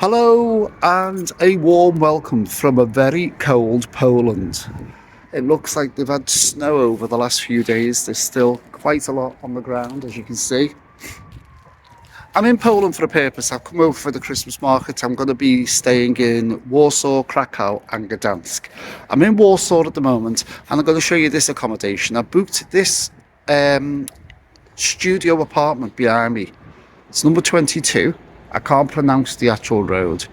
Hello and a warm welcome from a very cold Poland. It looks like they've had snow over the last few days. There's still quite a lot on the ground, as you can see. I'm in Poland for a purpose. I've come over for the Christmas market. I'm going to be staying in Warsaw, Krakow and Gdansk. I'm in Warsaw at the moment and I'm going to show you this accommodation. I booked this studio apartment behind me. It's number 22. I can't pronounce the actual road,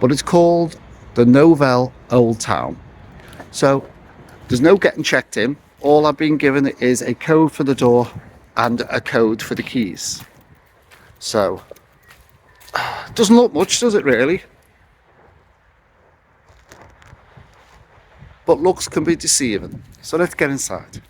but it's called the Novel Old Town. So there's no getting checked in. All I've been given is a code for the door and a code for the keys. So doesn't look much, does it really? But looks can be deceiving. So let's get inside.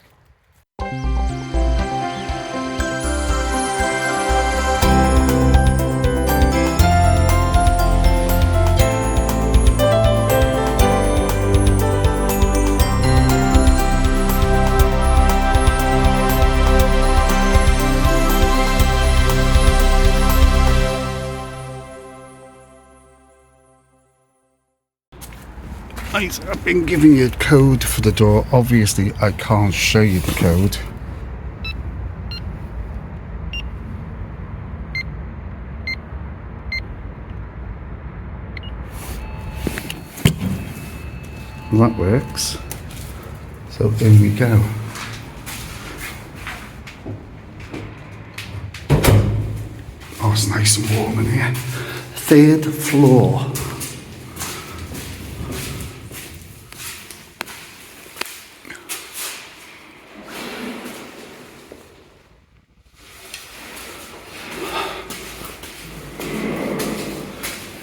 Right, I've been giving you a code for the door. Obviously, I can't show you the code. Well, that works. So in we go. Oh, it's nice and warm in here. 3rd floor.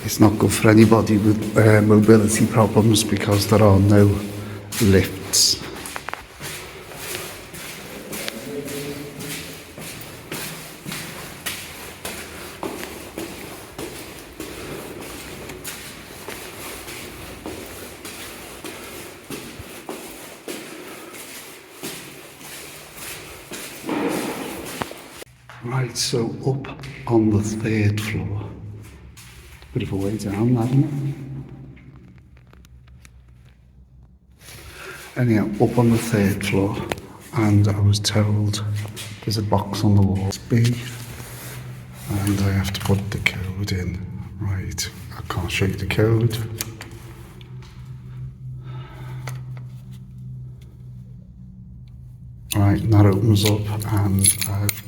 It's not good for anybody with mobility problems because there are no lifts. Right, so up on the 3rd floor. Bit of a way down, hasn't it? Anyhow, up on the 3rd floor, and I was told there's a box on the wall. It's B, and I have to put the code in. Right, I can't show you the code. Right, and that opens up, and I've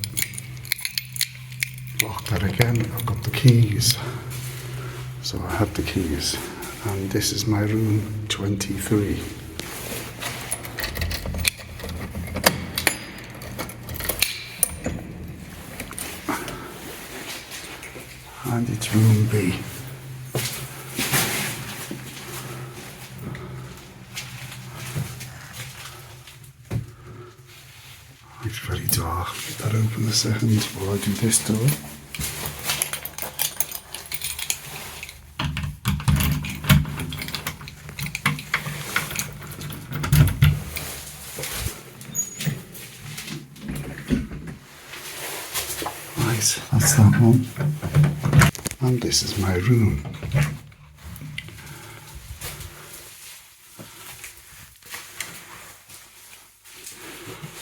locked that again. I've got the keys. So I have the keys, and this is my room 23. And it's room B. It's very dark. Get that open a second while I do this door. That's that one. And this is my room.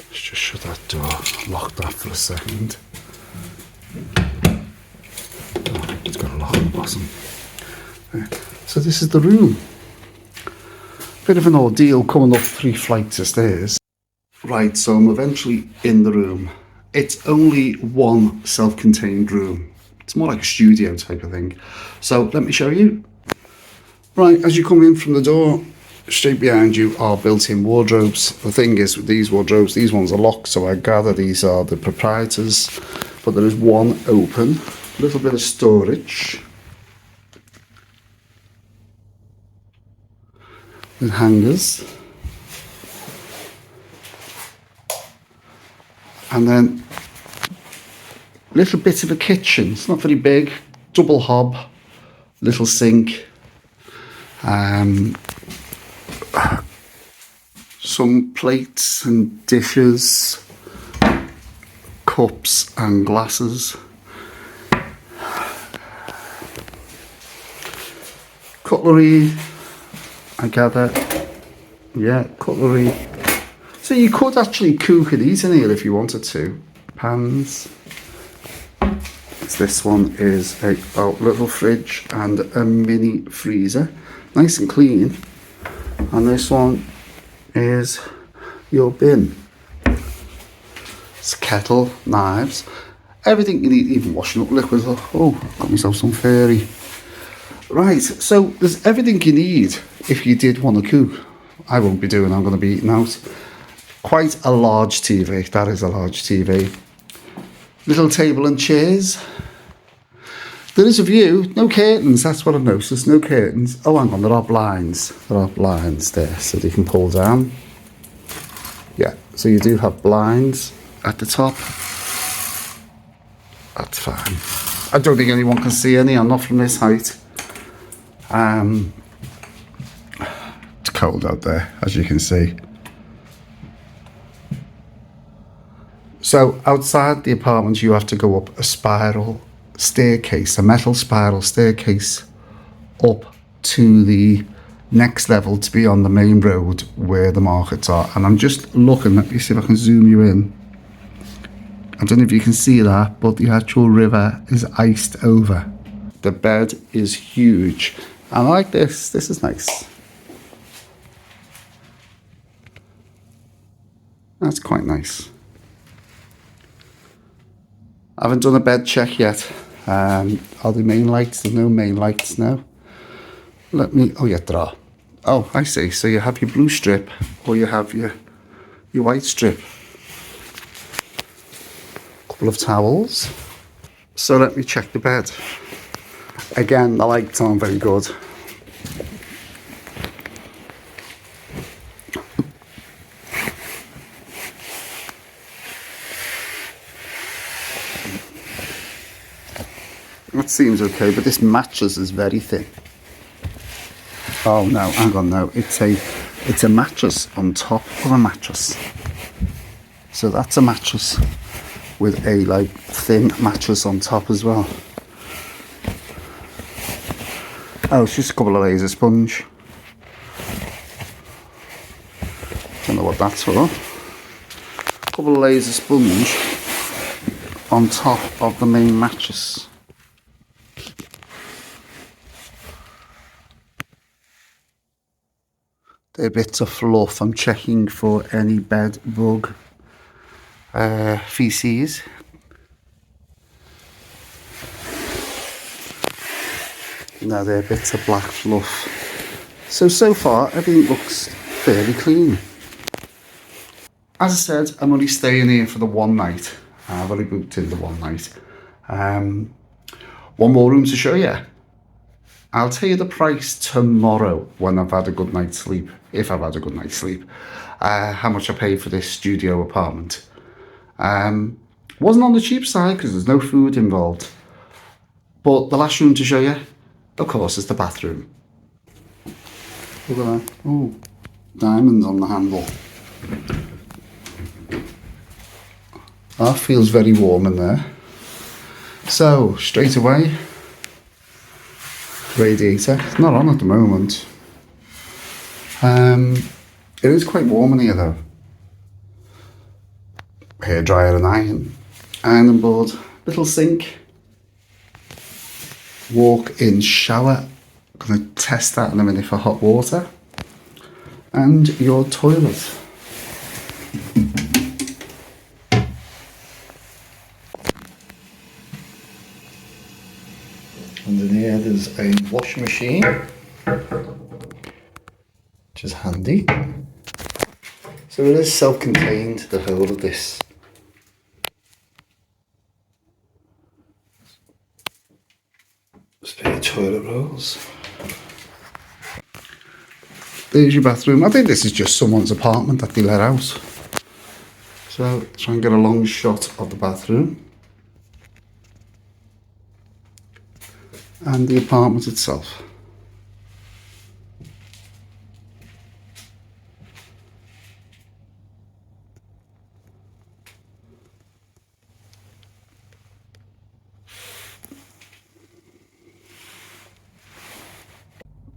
Let's just shut that door, lock that for a second. Oh, it's got a lock on the bottom. So this is the room. Bit of an ordeal coming up 3 flights of stairs. Right, so I'm eventually in the room. It's only one self-contained room. It's more like a studio type of thing. So let me show you. Right, as you come in from the door, straight behind you are built-in wardrobes. The thing is with these wardrobes, these ones are locked, so I gather these are the proprietors. But there is one open, a little bit of storage. With hangers. And then a little bit of a kitchen. It's not very big. Double hob, little sink. Some plates and dishes, cups and glasses. Cutlery, I gather. Yeah, cutlery. So you could actually cook and eat in here if you wanted to. Pans. This one is a little fridge and a mini freezer. Nice and clean. And this one is your bin. It's a kettle, knives, everything you need, even washing up liquids. Oh, got myself some fairy. Right, so there's everything you need if you did want to cook. I won't be doing, I'm going to be eating out. Quite a large TV, that is a large TV. Little table and chairs. There is a view, no curtains, that's what I've noticed, no curtains. Oh, hang on, there are blinds. There are blinds there, so they can pull down. Yeah, so you do have blinds at the top. That's fine. I don't think anyone can see any, I'm not from this height. It's cold out there, as you can see. So outside the apartment, you have to go up a spiral staircase, a metal spiral staircase, up to the next level to be on the main road where the markets are. And I'm just looking, let me see if I can zoom you in. I don't know if you can see that, but the actual river is iced over. The bed is huge. I like this. This is nice. That's quite nice. I haven't done a bed check yet. Are there main lights? There's no main lights now. Let me, oh yeah, there are. Oh, I see. So you have your blue strip or you have your white strip. Couple of towels. So let me check the bed. Again, the lights aren't very good. That seems okay, but this mattress is very thin. Oh no, hang on, no, it's a mattress on top of a mattress. So that's a mattress with a like thin mattress on top as well. Oh, it's just a couple of layers of sponge. Don't know what that's for. A couple of layers of sponge on top of the main mattress. They're bits of fluff. I'm checking for any bed bug feces. No, they're bits of black fluff. So far, everything looks fairly clean. As I said, I'm only staying here for the one night. I've only booked in the one night. One more room to show you. I'll tell you the price tomorrow when I've had a good night's sleep, if I've had a good night's sleep, how much I paid for this studio apartment. Wasn't on the cheap side because there's no food involved. But the last room to show you, of course, is the bathroom. Look at that. Oh, diamonds on the handle. That feels very warm in there. So, straight away, radiator. It's not on at the moment. It is quite warm in here though. Hairdryer and ironing board, little sink, walk-in shower. I'm going to test that in a minute for hot water. And your toilet. And in here there's a washing machine, which is handy. So it is self-contained, the whole of this. Spare toilet rolls. There's your bathroom. I think this is just someone's apartment that they let out. So try and get a long shot of the bathroom. And the apartment itself.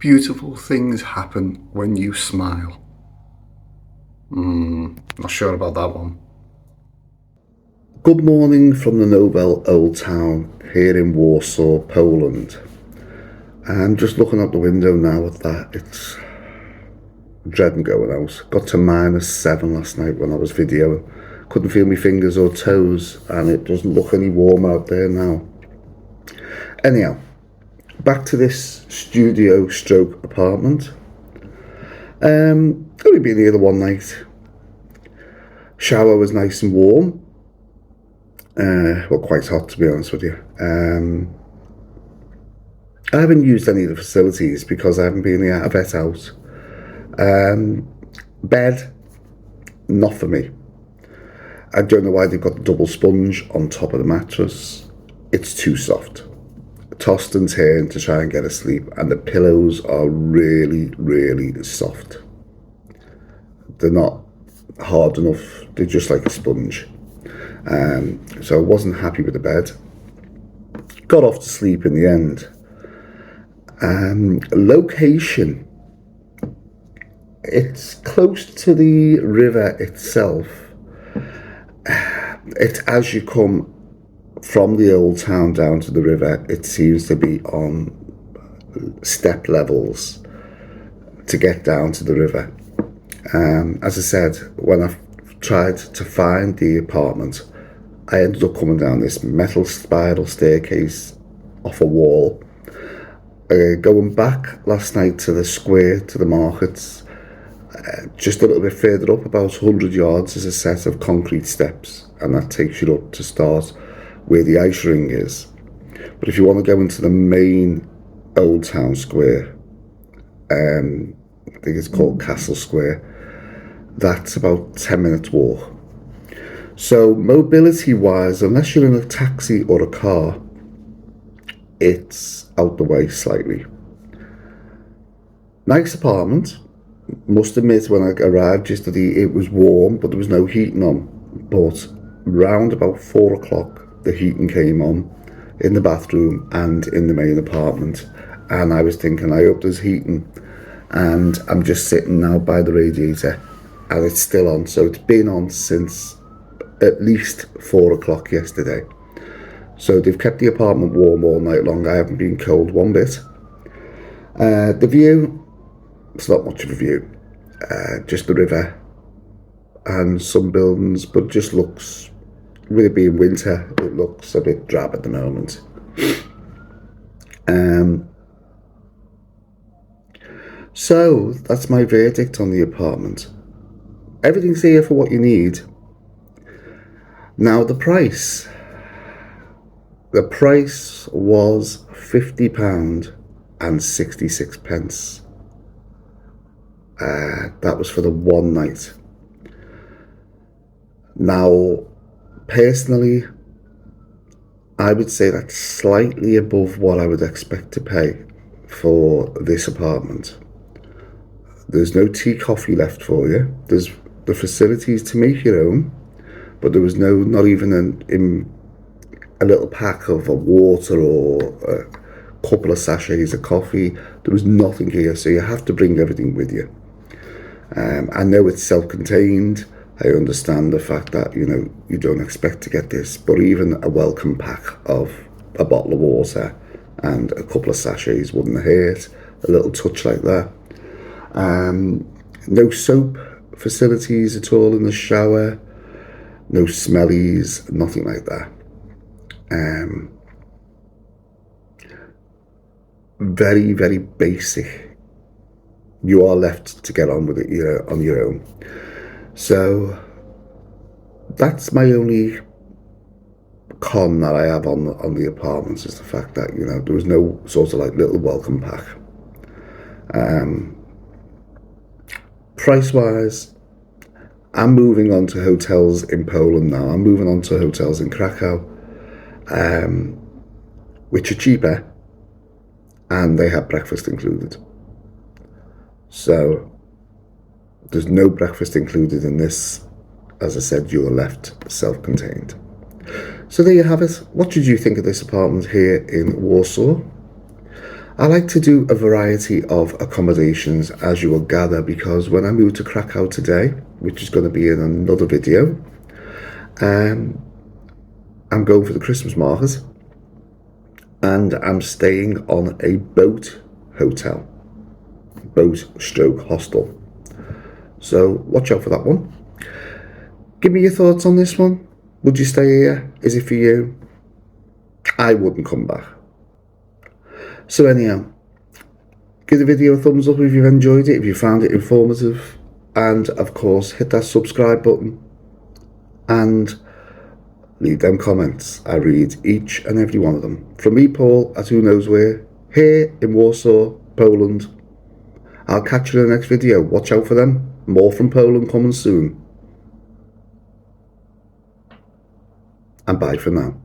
Beautiful things happen when you smile. Not sure about that one. Good morning from the Nobel Old Town here in Warsaw, Poland. And just looking out the window now at that, it's dreading going out. Got to -7 last night when I was videoing. Couldn't feel my fingers or toes, and it doesn't look any warmer out there now. Anyhow, back to this studio stroke apartment. Only been here the one night. Shower was nice and warm. Well, quite hot to be honest with you. I haven't used any of the facilities because I haven't been here. I've ate out. Bed, not for me. I don't know why they've got the double sponge on top of the mattress. It's too soft. Tossed and turned to try and get asleep, and the pillows are really, really soft. They're not hard enough. They're just like a sponge. So I wasn't happy with the bed. Got off to sleep in the end. Location. It's close to the river itself. It's as you come from the old town down to the river, it seems to be on step levels to get down to the river. As I said, when I tried to find the apartment, I ended up coming down this metal spiral staircase off a wall. Going back last night to the square, to the markets, just a little bit further up, about 100 yards, is a set of concrete steps, and that takes you up to start where the ice ring is. But if you want to go into the main old town square, I think it's called Castle Square, that's about 10 minutes walk. So mobility wise, unless you're in a taxi or a car, it's out the way slightly. Nice apartment. Must admit, when I arrived yesterday, it was warm, but there was no heating on. But round about 4 o'clock, the heating came on in the bathroom and in the main apartment. And I was thinking, I hope there's heating. And I'm just sitting now by the radiator, and it's still on. So it's been on since at least 4 o'clock yesterday. So they've kept the apartment warm all night long. I haven't been cold one bit. The view, it's not much of a view. Just the river and some buildings, but just looks, with it being winter, it looks a bit drab at the moment. So that's my verdict on the apartment. Everything's here for what you need. Now the price. The price was £50 and 66 pence. That was for the one night. Now, personally, I would say that's slightly above what I would expect to pay for this apartment. There's no tea, coffee left for you. There's the facilities to make your own, but there was not even a little pack of a water or a couple of sachets of coffee. There was nothing here, so you have to bring everything with you. I know it's self-contained. I understand the fact that, you don't expect to get this, but even a welcome pack of a bottle of water and a couple of sachets wouldn't hurt. A little touch like that. No soap facilities at all in the shower. No smellies, nothing like that. Very, very basic. You are left to get on with it, on your own. So that's my only con that I have on the apartments, is the fact that there was no sort of like little welcome pack. Price wise, I'm moving on to hotels in Poland now. I'm moving on to hotels in Krakow, which are cheaper, and they have breakfast included. So there's no breakfast included in this. As I said, you're left self-contained. So there you have it. What did you think of this apartment here in Warsaw? I like to do a variety of accommodations, as you will gather, because when I move to Krakow today, which is going to be in another video, I'm going for the Christmas market, and I'm staying on a boat hotel, boat stroke hostel. So watch out for that one. Give me your thoughts on this one. Would you stay here? Is it for you? I wouldn't come back. So anyhow, give the video a thumbs up if you've enjoyed it, if you found it informative, and of course hit that subscribe button and leave them comments. I read each and every one of them. From me, Paul, at Who Knows Where, here in Warsaw, Poland. I'll catch you in the next video. Watch out for them. More from Poland coming soon. And bye for now.